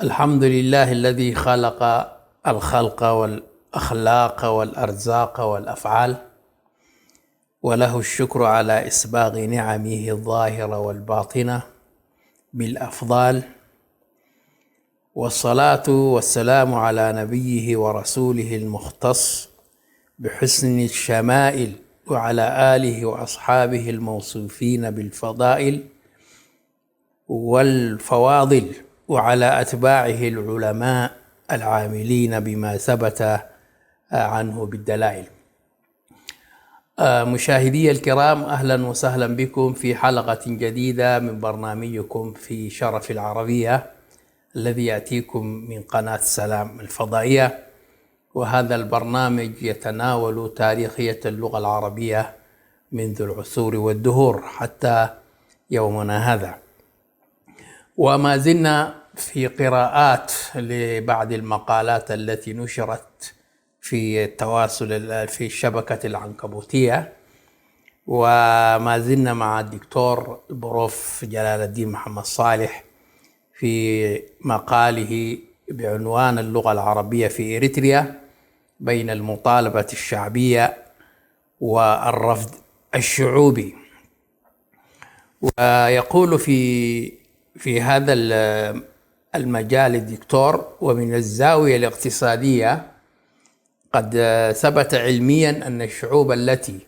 الحمد لله الذي خلق الخلق والأخلاق والأرزاق والأفعال، وله الشكر على إسباغ نعمه الظاهرة والباطنة بالأفضال، والصلاة والسلام على نبيه ورسوله المختص بحسن الشمائل، وعلى آله وأصحابه الموصوفين بالفضائل والفواضل، وعلى أتباعه العلماء العاملين بما ثبت عنه بالدلائل. مشاهدي الكرام، أهلا وسهلا بكم في حلقة جديدة من برنامجكم في شرف العربية الذي يأتيكم من قناة سلام الفضائية. وهذا البرنامج يتناول تاريخية اللغة العربية منذ العصور والدهور حتى يومنا هذا، وما زلنا في قراءات لبعض المقالات التي نشرت في التواصل في الشبكة العنكبوتية، وما زلنا مع الدكتور البروف جلال الدين محمد صالح في مقاله بعنوان اللغة العربية في إريتريا بين المطالبة الشعبية والرفض الشعوبي. ويقول في هذا المجال الدكتور: ومن الزاوية الاقتصادية قد ثبت علميا أن الشعوب التي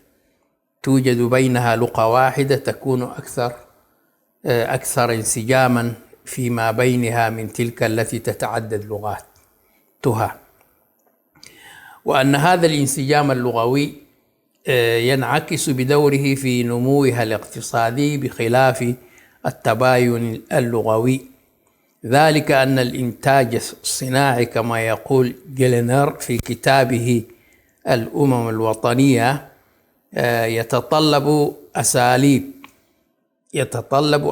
توجد بينها لغة واحدة تكون أكثر انسجاما فيما بينها من تلك التي تتعدد لغاتها، وأن هذا الانسجام اللغوي ينعكس بدوره في نموها الاقتصادي بخلاف التباين اللغوي، ذلك أن الإنتاج الصناعي كما يقول جيلنر في كتابه الأمم الوطنية يتطلب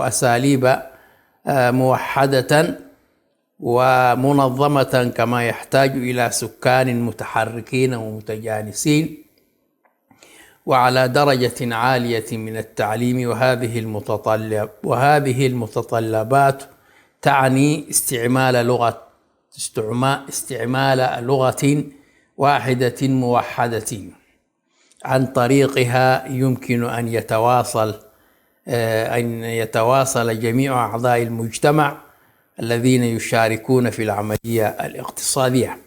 أساليب موحدة ومنظمة، كما يحتاج إلى سكان متحركين ومتجانسين وعلى درجة عالية من التعليم. وهذه المتطلبات تعني استعمال لغة واحدة موحدة عن طريقها يمكن أن يتواصل جميع أعضاء المجتمع الذين يشاركون في العملية الاقتصادية.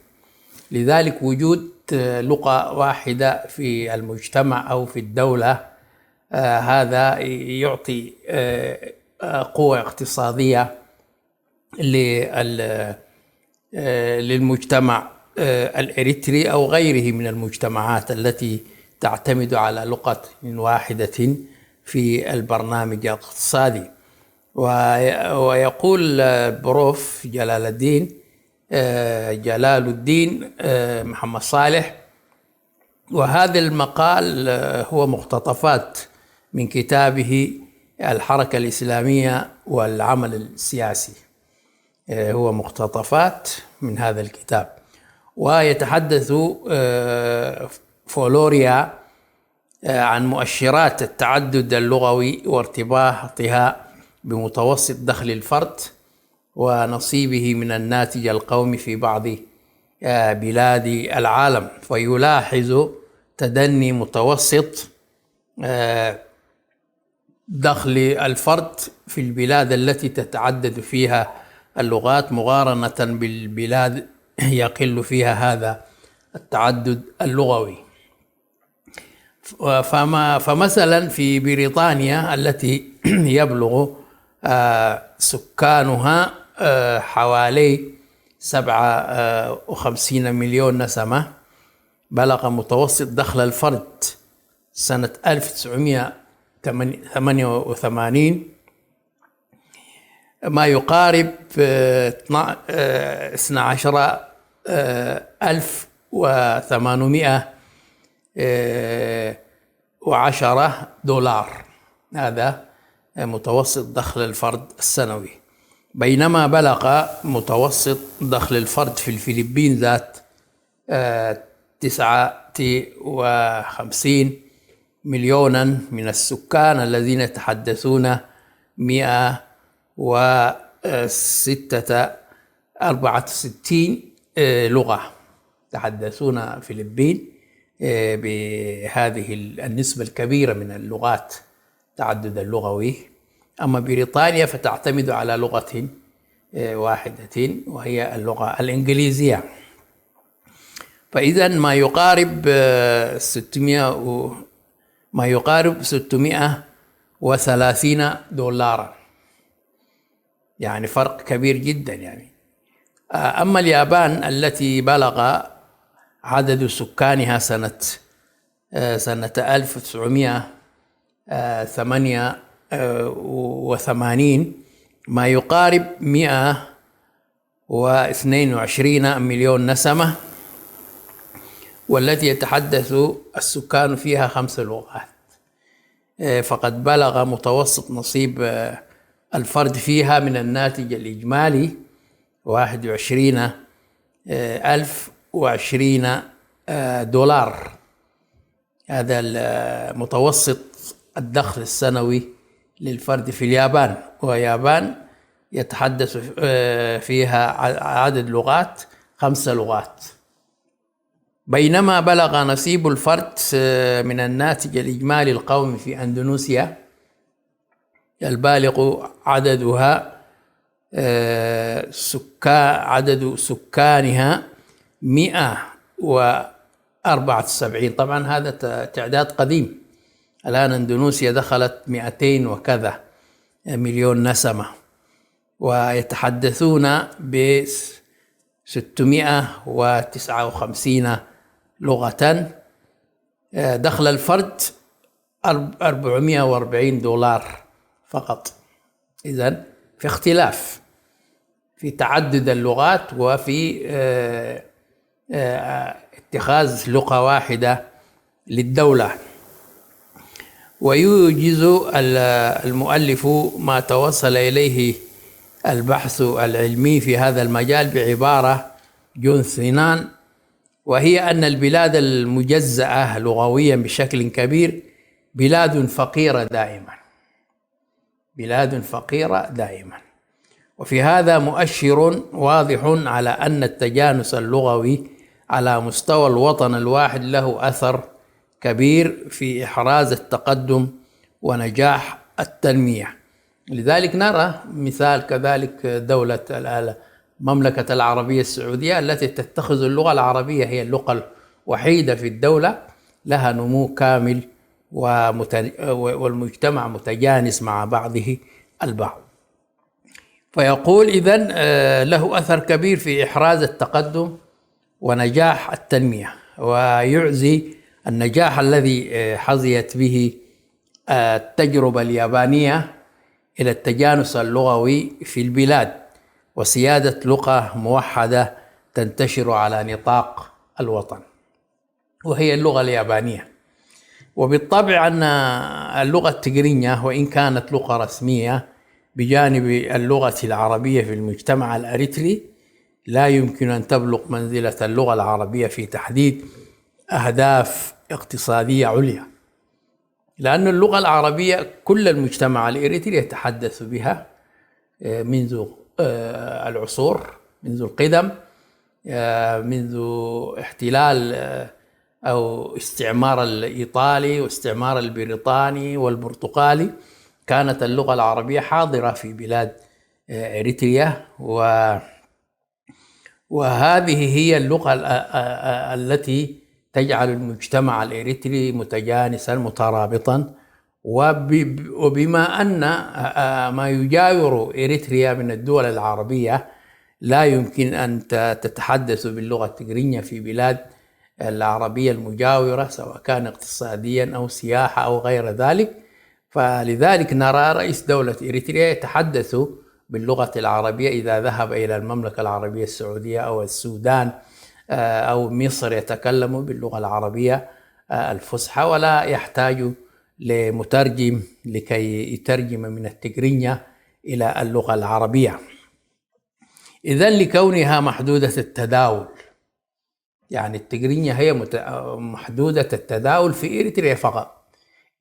لذلك وجود لغة واحدة في المجتمع أو في الدولة هذا يعطي قوة اقتصادية للمجتمع الإريتري أو غيره من المجتمعات التي تعتمد على لغة واحدة في البرنامج الاقتصادي. ويقول البروف جلال الدين محمد صالح، وهذا المقال هو مقتطفات من كتابه الحركة الإسلامية والعمل السياسي، هو مقتطفات من هذا الكتاب. ويتحدث فولوريا عن مؤشرات التعدد اللغوي وارتباطها بمتوسط دخل الفرد ونصيبه من الناتج القومي في بعض بلاد العالم، فيلاحظ تدني متوسط دخل الفرد في البلاد التي تتعدد فيها اللغات مقارنة بالبلاد يقل فيها هذا التعدد اللغوي. فمثلا في بريطانيا التي يبلغ سكانها حوالي 57 مليون نسمة، بلغ متوسط دخل الفرد سنة 1988 ما يقارب 12,810 دولار، هذا متوسط دخل الفرد السنوي، بينما بلغ متوسط دخل الفرد في الفلبين ذات 59 مليونا من السكان الذين يتحدثون 106 64 لغة يتحدثون فلبين بهذه النسبة الكبيرة من اللغات التعدد اللغوي. أما بريطانيا فتعتمد على لغة واحدة وهي اللغة الإنجليزية. فإذا ما يقارب 630 دولارا، يعني فرق كبير جدا يعني. أما اليابان التي بلغ عدد سكانها سنة 1988 ما يقارب 122 مليون نسمة، والتي يتحدث السكان فيها 5 لغات. فقد بلغ متوسط نصيب الفرد فيها من الناتج الإجمالي 21,020 دولار. هذا متوسط الدخل السنوي للفرد في اليابان، واليابان يتحدث فيها عدد لغات 5 لغات. بينما بلغ نصيب الفرد من الناتج الإجمالي القومي في أندونيسيا البالغ عددها عدد سكانها 174. طبعا هذا تعداد قديم، الآن أندونيسيا دخلت 200 وكذا مليون نسمة، ويتحدثون ب 659 لغة. دخل الفرد 440 دولار فقط. إذن في اختلاف في تعدد اللغات وفي اتخاذ لغة واحدة للدولة. ويوجز المؤلف ما توصل إليه البحث العلمي في هذا المجال بعبارة جون ثينان، وهي أن البلاد المجزأة لغويا بشكل كبير بلاد فقيرة دائما، بلاد فقيرة دائما. وفي هذا مؤشر واضح على أن التجانس اللغوي على مستوى الوطن الواحد له أثر كبير في إحراز التقدم ونجاح التنمية. لذلك نرى مثال كذلك دولة المملكة العربية السعودية التي تتخذ اللغة العربية هي اللغة الوحيدة في الدولة، لها نمو كامل والمجتمع متجانس مع بعضه البعض. فيقول إذن له أثر كبير في إحراز التقدم ونجاح التنمية. ويعزي النجاح الذي حظيت به التجربة اليابانية إلى التجانس اللغوي في البلاد وسيادة لغة موحدة تنتشر على نطاق الوطن، وهي اللغة اليابانية. وبالطبع أن اللغة التجرينية وإن كانت لغة رسمية بجانب اللغة العربية في المجتمع الأريتري، لا يمكن أن تبلغ منزلة اللغة العربية في تحديد أهداف اقتصادية عليا، لأن اللغة العربية كل المجتمع الإريتري يتحدث بها منذ العصور، منذ القدم، منذ احتلال أو استعمار الإيطالي واستعمار البريطاني والبرتقالي، كانت اللغة العربية حاضرة في بلاد إريتريا، وهذه هي اللغة التي تجعل المجتمع الإريتري متجانسا مترابطا. وبما أن ما يجاور إريتريا من الدول العربية لا يمكن أن تتحدث باللغة التجرينية في بلاد العربية المجاورة، سواء كان اقتصاديا أو سياحة أو غير ذلك. فلذلك نرى رئيس دولة إريتريا يتحدث باللغة العربية إذا ذهب إلى المملكة العربية السعودية أو السودان أو مصر، يتكلم باللغة العربية الفصحى ولا يحتاج لمترجم لكي يترجم من التجرينية إلى اللغة العربية. إذن لكونها محدودة التداول، يعني التجرينية هي محدودة التداول في إريتريا فقط.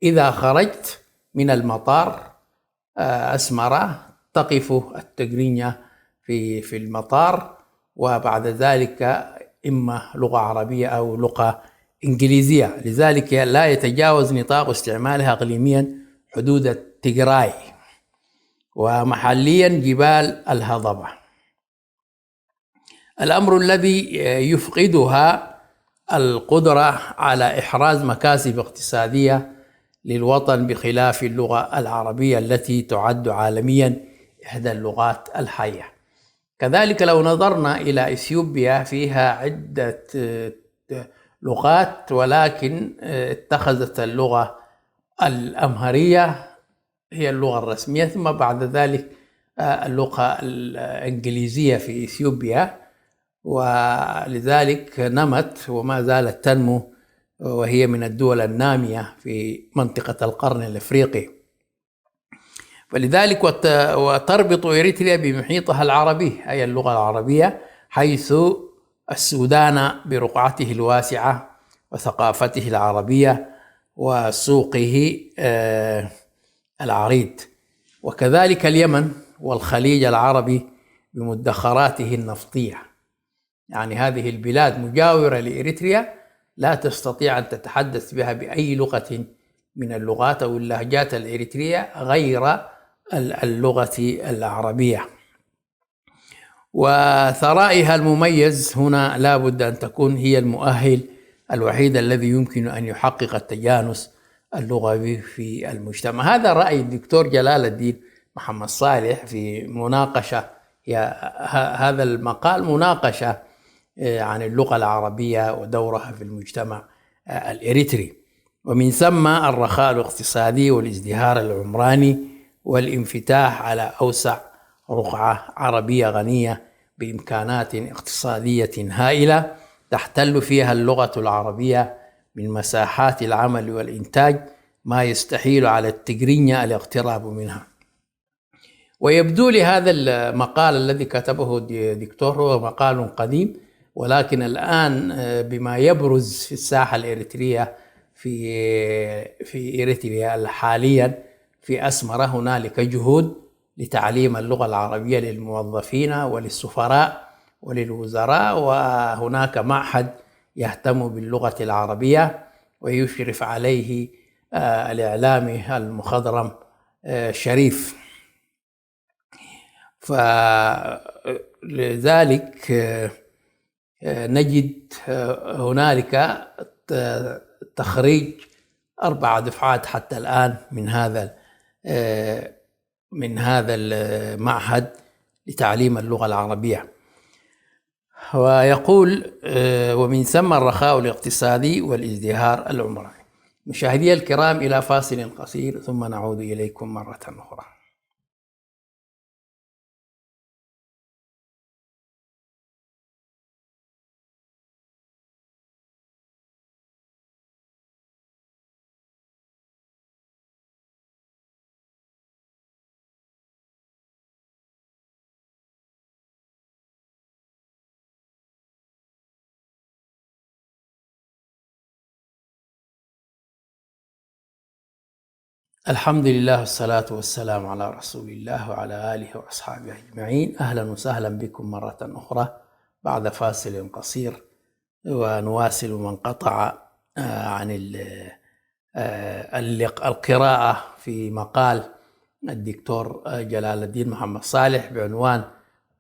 إذا خرجت من المطار أسمرة تقف التجرينية في المطار وبعد ذلك إما لغة عربية أو لغة إنجليزية، لذلك لا يتجاوز نطاق استعمالها إقليميا حدود التيغراي، ومحليا جبال الهضبة. الأمر الذي يفقدها القدرة على إحراز مكاسب اقتصادية للوطن، بخلاف اللغة العربية التي تعد عالميا إحدى اللغات الحية. كذلك لو نظرنا إلى إثيوبيا، فيها عدة لغات، ولكن اتخذت اللغة الأمهرية هي اللغة الرسمية، ثم بعد ذلك اللغة الإنجليزية في إثيوبيا، ولذلك نمت وما زالت تنمو، وهي من الدول النامية في منطقة القرن الأفريقي. فلذلك وتربط إريتريا بمحيطها العربي، أي اللغة العربية، حيث السودان برقعته الواسعة وثقافته العربية وسوقه العريض، وكذلك اليمن والخليج العربي بمدخراته النفطية. يعني هذه البلاد مجاورة لإريتريا لا تستطيع أن تتحدث بها بأي لغة من اللغات أو اللهجات الإريترية غير اللغة العربية. وثرائها المميز هنا لا بد أن تكون هي المؤهل الوحيد الذي يمكن أن يحقق التجانس اللغوي في المجتمع. هذا رأي الدكتور جلال الدين محمد صالح في مناقشة، هذا المقال مناقشة عن اللغة العربية ودورها في المجتمع الإريتري، ومن ثم الرخاء الاقتصادي والازدهار العمراني والانفتاح على أوسع رقعة عربية غنية بإمكانات اقتصادية هائلة تحتل فيها اللغة العربية من مساحات العمل والإنتاج ما يستحيل على التجرينيا الاقتراب منها. ويبدو لي هذا المقال الذي كتبه دكتور هو مقال قديم، ولكن الآن بما يبرز في الساحة الإريترية في إريتريا حاليا في أسمرة، هنالك جهود لتعليم اللغة العربية للموظفين وللسفراء وللوزراء، وهناك معهد يهتم باللغة العربية ويشرف عليه الإعلامي المخضرم شريف. فلذلك نجد هنالك تخريج 4 دفعات حتى الآن من هذا المعهد لتعليم اللغة العربية. ويقول ومن ثم الرخاء الاقتصادي والازدهار العمراني. مشاهدي الكرام، إلى فاصل قصير ثم نعود إليكم مرة أخرى. الحمد لله والصلاة والسلام على رسول الله وعلى آله وأصحابه أجمعين. أهلا وسهلا بكم مرة أخرى بعد فاصل قصير، ونواصل ما انقطع عن القراءة في مقال الدكتور جلال الدين محمد صالح بعنوان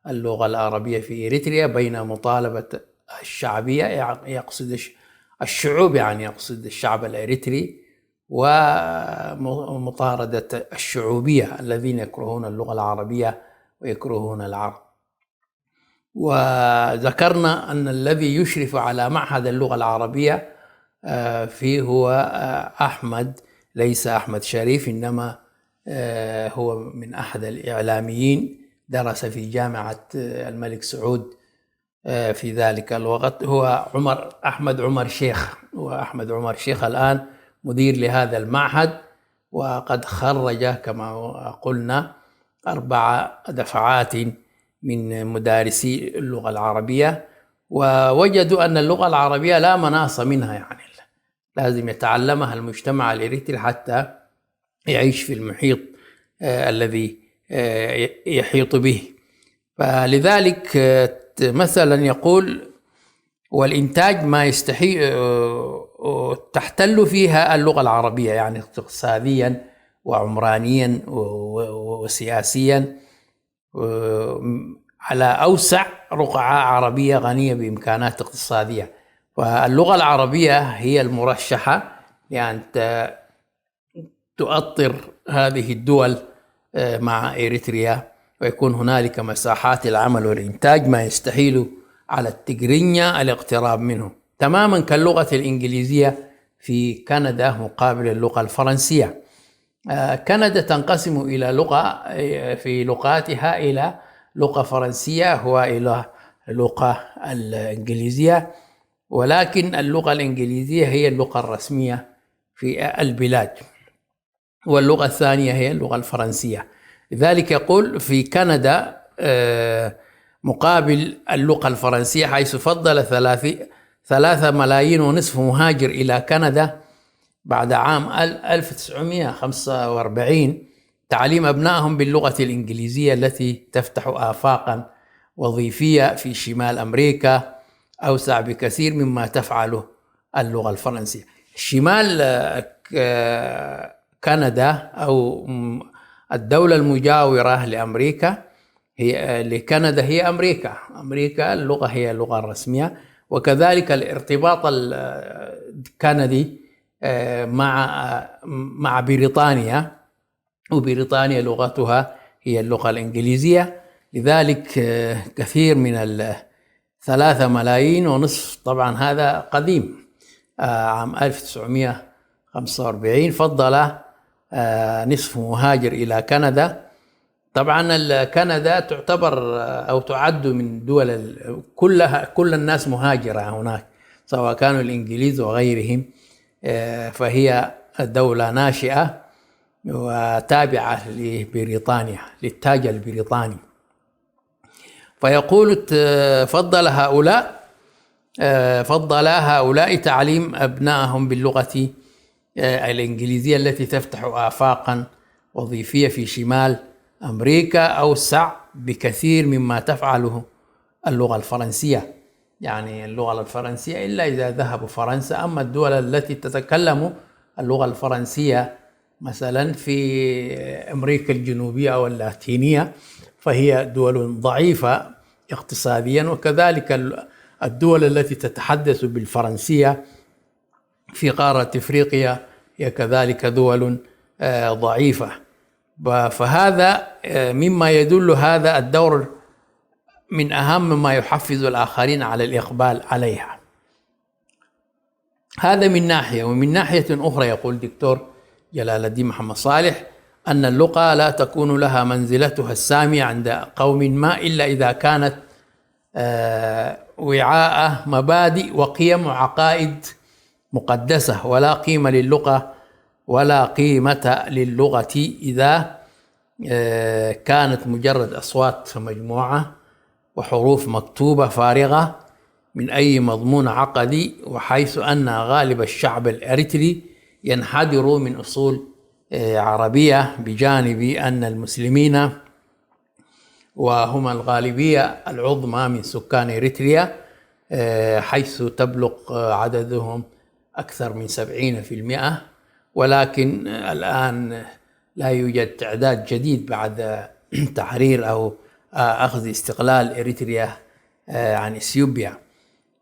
اللغة العربية في إريتريا بين مطالبة الشعبية، يقصد الشعوب، يعني يقصد الشعب الإريتري، ومطاردة الشعوبية الذين يكرهون اللغة العربية ويكرهون العرب. وذكرنا أن الذي يشرف على معهد اللغة العربية فيه هو أحمد، ليس أحمد شريف، إنما هو من أحد الإعلاميين، درس في جامعة الملك سعود في ذلك الوقت، هو أحمد عمر شيخ. وأحمد عمر شيخ الآن مدير لهذا المعهد، وقد خرج كما قلنا 4 دفعات من مدارسي اللغة العربية، ووجدوا أن اللغة العربية لا مناص منها، يعني لازم يتعلمها المجتمع الإريتري حتى يعيش في المحيط الذي يحيط به. فلذلك مثلا يقول والإنتاج ما تحتل فيها اللغة العربية، يعني اقتصاديا وعمرانيا وسياسيا على أوسع رقعة عربية غنية بإمكانات اقتصادية. فاللغة العربية هي المرشحة لأن تؤطر هذه الدول مع إريتريا، ويكون هنالك مساحات العمل والإنتاج ما يستحيل على التجرينيا الاقتراب منه، تماما كاللغة الإنجليزية في كندا مقابل اللغة الفرنسية. كندا تنقسم إلى لغة في لغاتها إلى لغة فرنسية وإلى اللغة الإنجليزية، ولكن اللغة الإنجليزية هي اللغة الرسمية في البلاد، واللغة الثانية هي اللغة الفرنسية. لذلك يقول في كندا مقابل اللغة الفرنسية، حيث فضل 3.5 ملايين مهاجر إلى كندا بعد عام 1945 تعليم أبنائهم باللغة الإنجليزية التي تفتح آفاقا وظيفية في شمال أمريكا أوسع بكثير مما تفعله اللغة الفرنسية. شمال كندا أو الدولة المجاورة لأمريكا هي لكندا هي أمريكا اللغة هي اللغة الرسمية، وكذلك الارتباط الكندي مع بريطانيا، وبريطانيا لغتها هي اللغة الإنجليزية. لذلك كثير من 3.5 ملايين طبعا هذا قديم، عام 1945 فضل نصف مهاجر إلى كندا. طبعا كندا تعتبر أو تعد من دول كل الناس مهاجرة هناك، سواء كانوا الإنجليز وغيرهم، فهي دولة ناشئة وتابعة لبريطانيا للتاج البريطاني. فيقول فضل هؤلاء تعليم أبنائهم باللغة الإنجليزية التي تفتح آفاقا وظيفية في شمال أمريكا أوسع بكثير مما تفعله اللغة الفرنسية. يعني اللغة الفرنسية إلا إذا ذهبوا فرنسا، أما الدول التي تتكلم اللغة الفرنسية مثلا في أمريكا الجنوبية أو اللاتينية فهي دول ضعيفة اقتصاديا، وكذلك الدول التي تتحدث بالفرنسية في قارة إفريقيا هي كذلك دول ضعيفة. فهذا مما يدل هذا الدور من أهم ما يحفز الآخرين على الإقبال عليها. هذا من ناحية، ومن ناحية أخرى يقول دكتور جلال الدين محمد صالح أن اللغة لا تكون لها منزلتها السامية عند قوم ما إلا إذا كانت وعاء مبادئ وقيم وعقائد مقدسة، ولا قيمة للغة إذا كانت مجرد أصوات مجموعة وحروف مكتوبة فارغة من أي مضمون عقدي، وحيث أن غالب الشعب الإريتري ينحدر من أصول عربية، بجانب أن المسلمين وهم الغالبية العظمى من سكان إريتريا، حيث تبلغ عددهم أكثر من 70%، ولكن الآن لا يوجد تعداد جديد بعد تحرير أو أخذ استقلال إريتريا عن إثيوبيا.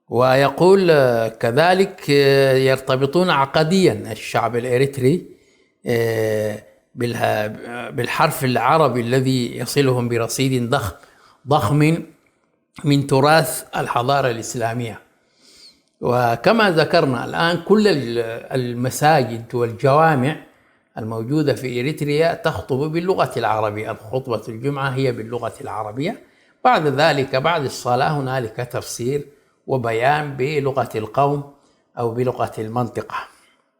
ويقول كذلك يرتبطون عقديا الشعب الإريتري بالحرف العربي الذي يصلهم برصيد ضخم من تراث الحضارة الإسلامية. وكما ذكرنا الآن كل المساجد والجوامع الموجودة في إريتريا تخطب باللغة العربية، الخطبة الجمعة هي باللغة العربية، بعد ذلك بعد الصلاة هنالك تفسير وبيان بلغة القوم أو بلغة المنطقة.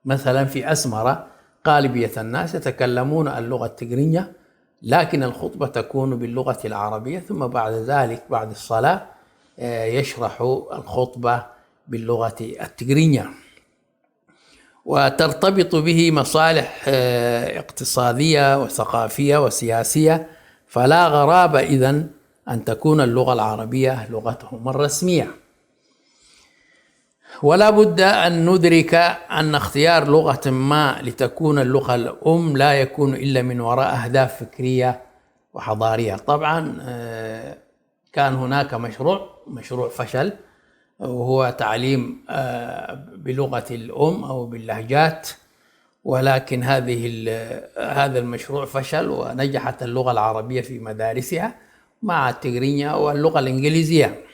مثلا في أسمرة غالبية الناس يتكلمون اللغة التجرينية، لكن الخطبة تكون باللغة العربية، ثم بعد ذلك بعد الصلاة يشرح الخطبة باللغة التجرينية. وترتبط به مصالح اقتصادية وثقافية وسياسية، فلا غرابة إذن أن تكون اللغة العربية لغتهم الرسمية. ولا بد أن ندرك أن اختيار لغة ما لتكون اللغة الأم لا يكون إلا من وراء أهداف فكرية وحضارية. طبعا كان هناك مشروع فشل، وهو تعليم بلغة الأم أو باللهجات، ولكن هذا المشروع فشل، ونجحت اللغة العربية في مدارسها مع التجرينيا واللغة الإنجليزية.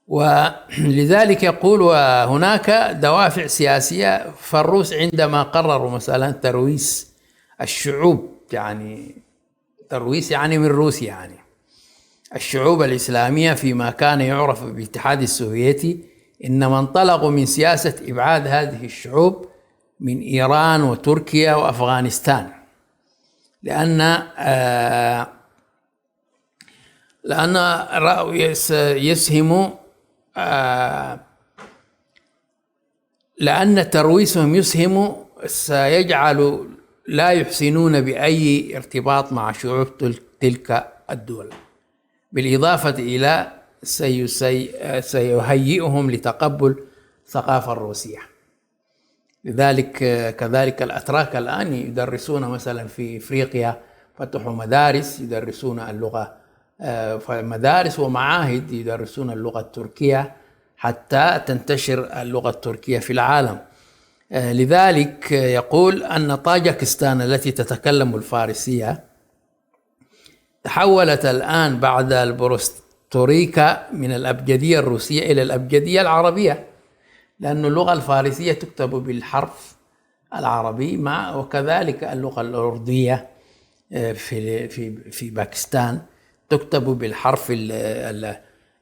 ولذلك يقول هناك دوافع سياسية. فالروس عندما قرروا مثلا ترويس الشعوب، يعني ترويس يعني من روسيا، يعني الشعوب الإسلامية فيما كان يعرف بالاتحاد السوفيتي، إنما انطلقوا من سياسة إبعاد هذه الشعوب من إيران وتركيا وأفغانستان، لأن رأوا يسهم، لأن ترويسهم يسهم سيجعل لا يحسنون بأي ارتباط مع شعوب تلك الدول، بالإضافة إلى سيهيئهم لتقبل الثقافة الروسية. لذلك كذلك الأتراك الآن يدرسون مثلا في إفريقيا، فتحوا مدارس يدرسون اللغة، مدارس ومعاهد يدرسون اللغة التركية حتى تنتشر اللغة التركية في العالم. لذلك يقول أن طاجكستان التي تتكلم الفارسية تحولت الآن بعد البروستوريكا من الأبجدية الروسية إلى الأبجدية العربية، لأن اللغة الفارسية تكتب بالحرف العربي، وكذلك اللغة الأردية في باكستان تكتب بالحرف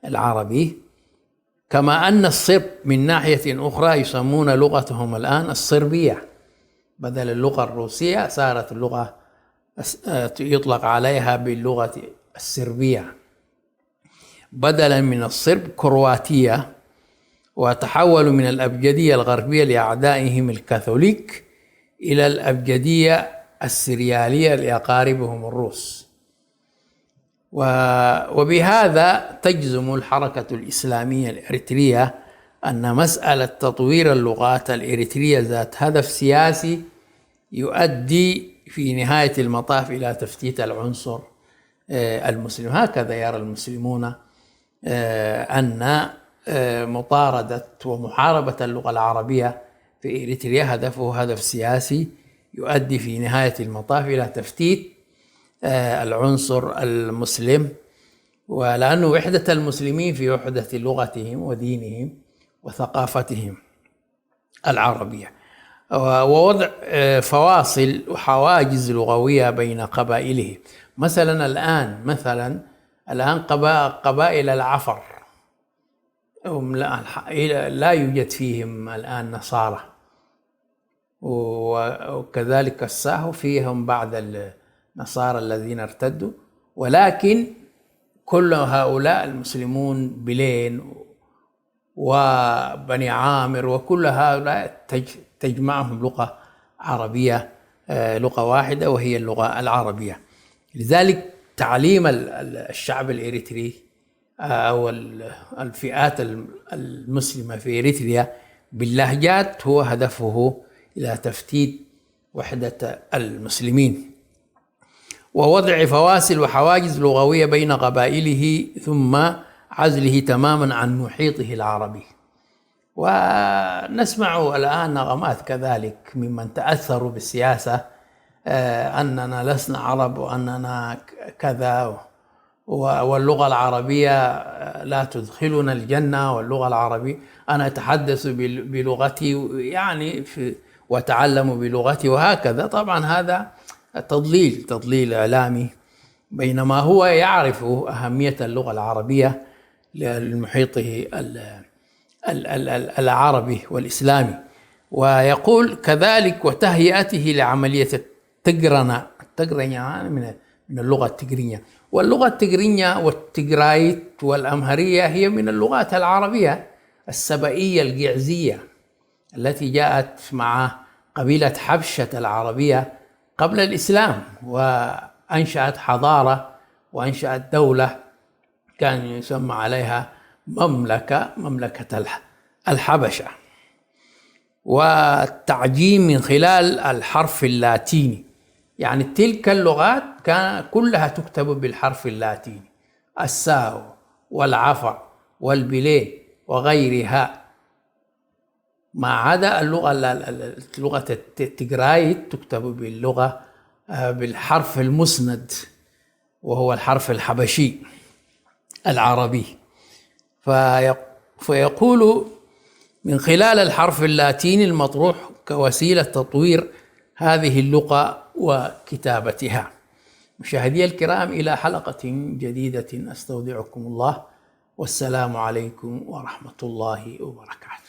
العربي. كما أن الصرب من ناحية أخرى يسمون لغتهم الآن الصربية، بدل اللغة الروسية صارت اللغة يطلق عليها باللغة السربية، بدلا من الصرب كرواتية. وتحولوا من الأبجدية الغربية لأعدائهم الكاثوليك إلى الأبجدية السريالية لأقاربهم الروس. وبهذا تجزم الحركة الإسلامية الإريترية أن مسألة تطوير اللغات الإريترية ذات هدف سياسي يؤدي في نهاية المطاف إلى تفتيت العنصر المسلم. هكذا يرى المسلمون أن مطاردة ومحاربة اللغة العربية في إريتريا هدفه هدف سياسي يؤدي في نهاية المطاف إلى تفتيت العنصر المسلم، ولأن وحدة المسلمين في وحدة لغتهم ودينهم وثقافتهم العربية، ووضع فواصل وحواجز لغوية بين قبائله. مثلا الآن قبائل العفر لا يوجد فيهم الآن نصارى، وكذلك الساهو فيهم بعض النصارى الذين ارتدوا، ولكن كل هؤلاء المسلمون بلين وبني عامر وكل هؤلاء تجمعهم لغة عربية، لغة واحدة وهي اللغة العربية. لذلك تعليم الشعب الإريتري أو الفئات المسلمة في إريتريا باللهجات هو هدفه إلى تفتيت وحدة المسلمين ووضع فواصل وحواجز لغوية بين قبائله، ثم عزله تماما عن محيطه العربي. ونسمع الآن نغمات كذلك ممن تأثروا بالسياسة أننا لسنا عرب وأننا كذا، واللغة العربية لا تدخلنا الجنة، واللغة العربية أنا أتحدث بلغتي يعني وأتعلم بلغتي وهكذا. طبعا هذا تضليل إعلامي، بينما هو يعرف أهمية اللغة العربية لمحيطه العربي والإسلامي. ويقول كذلك وتهيئته لعملية التجرنة من اللغة التجرينية، واللغة التجرينية والتجرايت والأمهرية هي من اللغات العربية السبئية الجعزية التي جاءت مع قبيلة حبشة العربية قبل الإسلام، وأنشأت حضارة وأنشأت دولة كان يسمى عليها مملكة الحبشة. والتعجيم من خلال الحرف اللاتيني، يعني تلك اللغات كان كلها تكتب بالحرف اللاتيني، الساو والعفا والبلين وغيرها، ما عدا لغة التجرايت تكتب بالحرف المسند وهو الحرف الحبشي العربي. فيقول من خلال الحرف اللاتيني المطروح كوسيلة تطوير هذه اللغة وكتابتها. مشاهدي الكرام، إلى حلقة جديدة أستودعكم الله، والسلام عليكم ورحمة الله وبركاته.